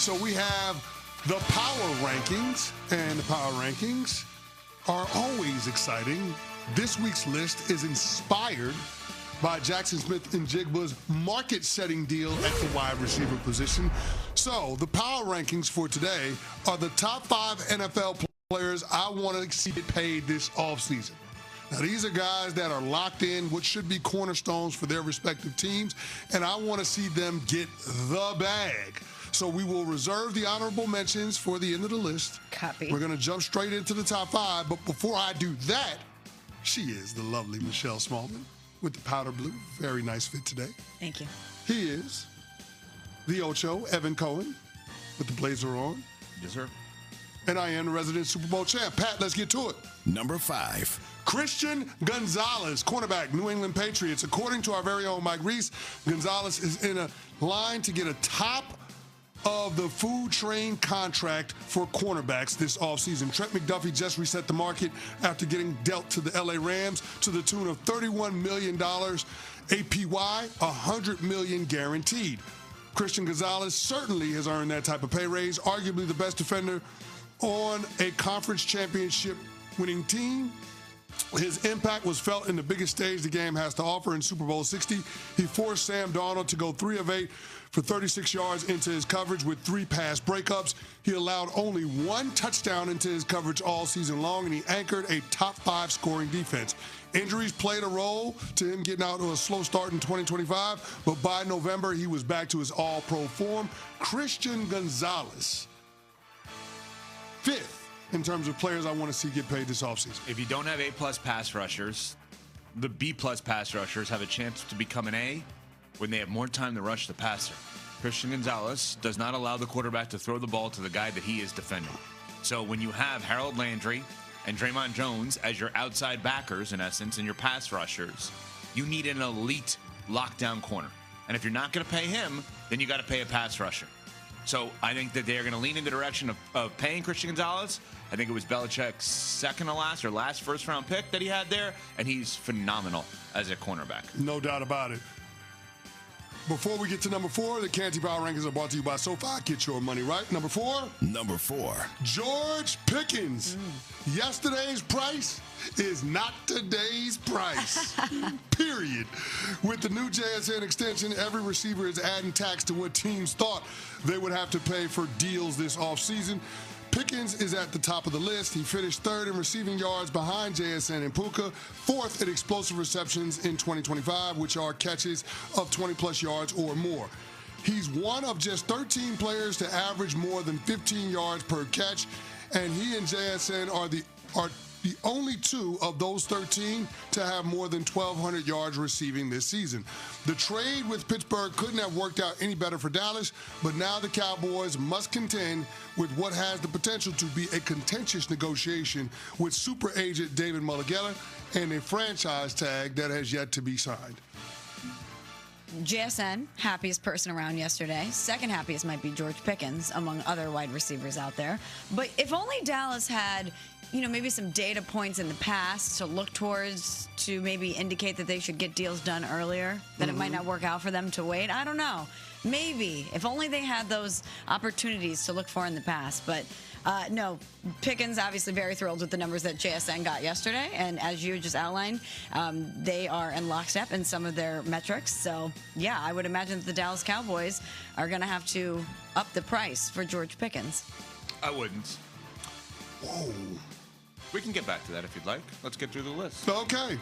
So we have the power rankings, and the power rankings are always exciting. This week's list is inspired by Jackson Smith and Jigba's market-setting deal at the wide receiver position. So the power rankings for today are the top 5 NFL players I want to see get paid this offseason. Now, these are guys that are locked in, what should be cornerstones for their respective teams, and I want to see them get the bag. So we will reserve the honorable mentions for the end of the list. Copy. We're going to jump straight into the top 5, but before I do that, she is the lovely Michelle Smallman with the powder blue. Very nice fit today. Thank you. He is the Ocho, Evan Cohen, with the blazer on. Yes, sir. And I am the resident Super Bowl champ. Pat, let's get to it. Number 5. Christian Gonzalez, cornerback, New England Patriots. According to our very own Mike Reese, Gonzalez is in a line to get a top of the food train contract for cornerbacks this offseason. Trent McDuffie just reset the market after getting dealt to the LA Rams to the tune of $31 million APY, $100 million guaranteed. Christian Gonzalez certainly has earned that type of pay raise, arguably the best defender on a conference championship winning team. His impact was felt in the biggest stage the game has to offer in Super Bowl 60. He forced Sam Darnold to go 3 of 8 for 36 yards into his coverage with 3 pass breakups. He allowed only 1 touchdown into his coverage all season long, and he anchored a top 5 scoring defense. Injuries played a role to him getting out to a slow start in 2025, but by November, he was back to his all-pro form. Christian Gonzalez, 5th in terms of players I want to see get paid this offseason. If you don't have A-plus pass rushers, the B-plus pass rushers have a chance to become an A when they have more time to rush the passer. Christian Gonzalez does not allow the quarterback to throw the ball to the guy that he is defending. So when you have Harold Landry and Draymond Jones as your outside backers, in essence, and your pass rushers, you need an elite lockdown corner. And if you're not going to pay him, then you got to pay a pass rusher. So I think that they are going to lean in the direction of paying Christian Gonzalez. I think it was Belichick's second to last or last first-round pick that he had there, and he's phenomenal as a cornerback. No doubt about it. Before we get to number 4, the Canty Power Rankings are brought to you by SoFi. Get your money right. Number 4. Number 4. George Pickens. Yesterday's price is not today's price. Period. With the new JSN extension, every receiver is adding tax to what teams thought they would have to pay for deals this offseason. Pickens is at the top of the list. He finished 3rd in receiving yards behind JSN and Puka, 4th in explosive receptions in 2025, which are catches of 20-plus yards or more. He's one of just 13 players to average more than 15 yards per catch, and he and JSN are the only 2 of those 13 to have more than 1,200 yards receiving this season. The trade with Pittsburgh couldn't have worked out any better for Dallas, but now the Cowboys must contend with what has the potential to be a contentious negotiation with super agent David Mulligala and a franchise tag that has yet to be signed. JSN, happiest person around yesterday. Second happiest might be George Pickens, among other wide receivers out there. But if only Dallas had, maybe some data points in the past to look towards to maybe indicate that they should get deals done earlier, that it might not work out for them to wait. I don't know. Maybe. If only they had those opportunities to look for in the past. But no, Pickens obviously very thrilled with the numbers that JSN got yesterday. And as you just outlined, they are in lockstep in some of their metrics. So, yeah, I would imagine that the Dallas Cowboys are going to have to up the price for George Pickens. I wouldn't. Whoa. We can get back to that if you'd like. Let's get through the list. Okay.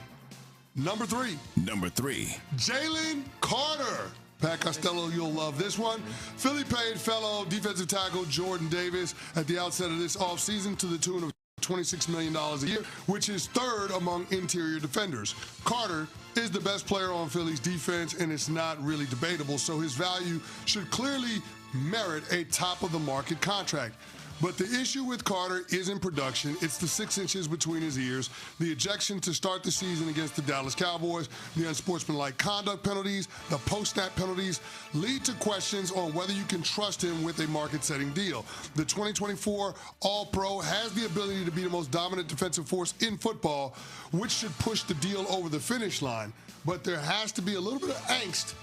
Number 3. Number 3. Jalen Carter. Pat Costello, you'll love this one. Philly paid fellow defensive tackle Jordan Davis at the outset of this offseason to the tune of $26 million a year, which is 3rd among interior defenders. Carter is the best player on Philly's defense, and it's not really debatable, so his value should clearly merit a top-of-the-market contract. But the issue with Carter isn't production. It's the 6 inches between his ears, the ejection to start the season against the Dallas Cowboys, the unsportsmanlike conduct penalties, the post-snap penalties lead to questions on whether you can trust him with a market-setting deal. The 2024 All-Pro has the ability to be the most dominant defensive force in football, which should push the deal over the finish line. But there has to be a little bit of angst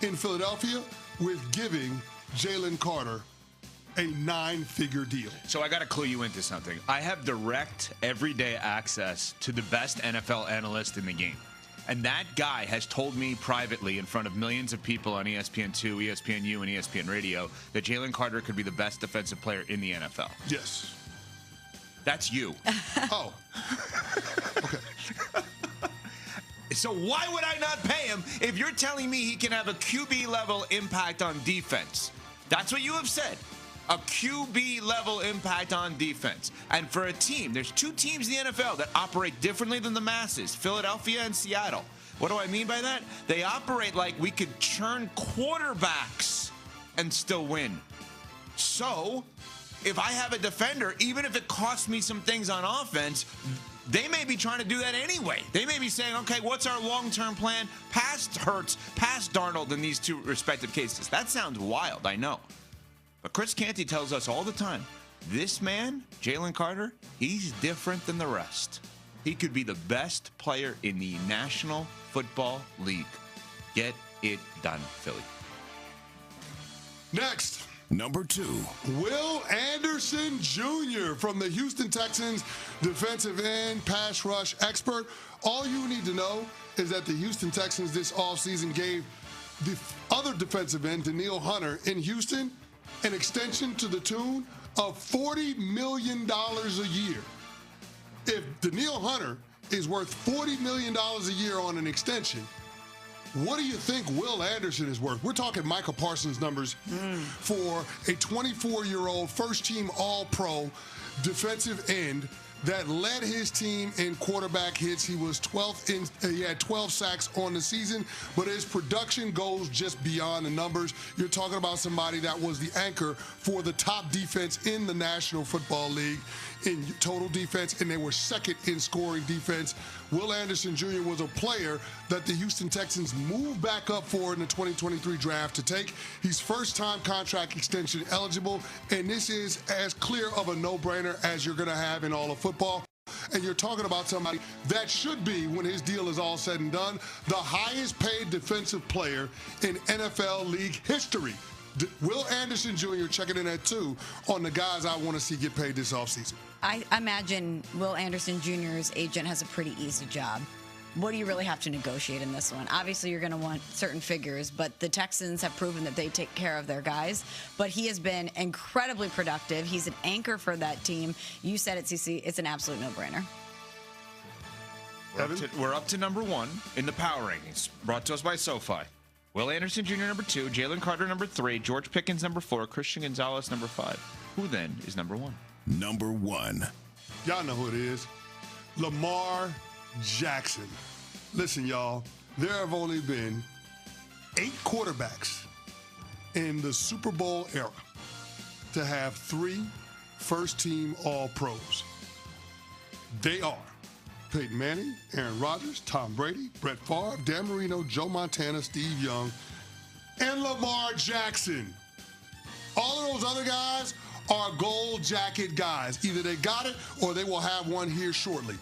in Philadelphia with giving Jalen Carter a 9-figure deal. So I got to clue you into something. I have direct, everyday access to the best NFL analyst in the game. And that guy has told me privately in front of millions of people on ESPN2, ESPNU, and ESPN Radio that Jalen Carter could be the best defensive player in the NFL. Yes. That's you. Oh. Okay. So why would I not pay him if you're telling me he can have a QB-level impact on defense? That's what you have said. A QB-level impact on defense. And for a team, there's 2 teams in the NFL that operate differently than the masses, Philadelphia and Seattle. What do I mean by that? They operate like we could churn quarterbacks and still win. So, if I have a defender, even if it costs me some things on offense, they may be trying to do that anyway. They may be saying, okay, what's our long-term plan? Past Hurts, past Darnold in these 2 respective cases. That sounds wild, I know. But Chris Canty tells us all the time, this man, Jalen Carter, he's different than the rest. He could be the best player in the National Football League. Get it done, Philly. Next. Number 2. Will Anderson Jr. from the Houston Texans, defensive end, pass rush expert. All you need to know is that the Houston Texans this offseason gave the other defensive end, Danielle Hunter, in Houston, an extension to the tune of $40 million a year. If Danielle Hunter is worth $40 million a year on an extension, what do you think Will Anderson is worth? We're talking Michael Parsons numbers for a 24-year-old first-team All-Pro defensive end that led his team in quarterback hits. He was 12th he had 12 sacks on the season, but his production goes just beyond the numbers. You're talking about somebody that was the anchor for the top defense in the National Football League in total defense, and they were second in scoring defense. Will Anderson Jr. was a player that the Houston Texans moved back up for in the 2023 draft to take. He's first-time contract extension eligible, and this is as clear of a no-brainer as you're going to have in all of football. And you're talking about somebody that should be, when his deal is all said and done, the highest-paid defensive player in NFL league history. Will Anderson Jr. checking in at 2 on the guys I want to see get paid this offseason. I imagine Will Anderson Jr.'s agent has a pretty easy job. What do you really have to negotiate in this one? Obviously, you're going to want certain figures, but the Texans have proven that they take care of their guys. But he has been incredibly productive. He's an anchor for that team. You said it, CC. It's an absolute no-brainer. We're up to number 1 in the power rankings, brought to us by SoFi. Will Anderson Jr. number 2, Jalen Carter number 3, George Pickens number 4, Christian Gonzalez number 5. Who then is number 1? Number 1. Y'all know who it is. Lamar Jackson. Listen, y'all, there have only been 8 quarterbacks in the Super Bowl era to have 3 first-team All-Pros. They are Peyton Manning, Aaron Rodgers, Tom Brady, Brett Favre, Dan Marino, Joe Montana, Steve Young, and Lamar Jackson. All of those other guys are gold jacket guys. Either they got it or they will have one here shortly.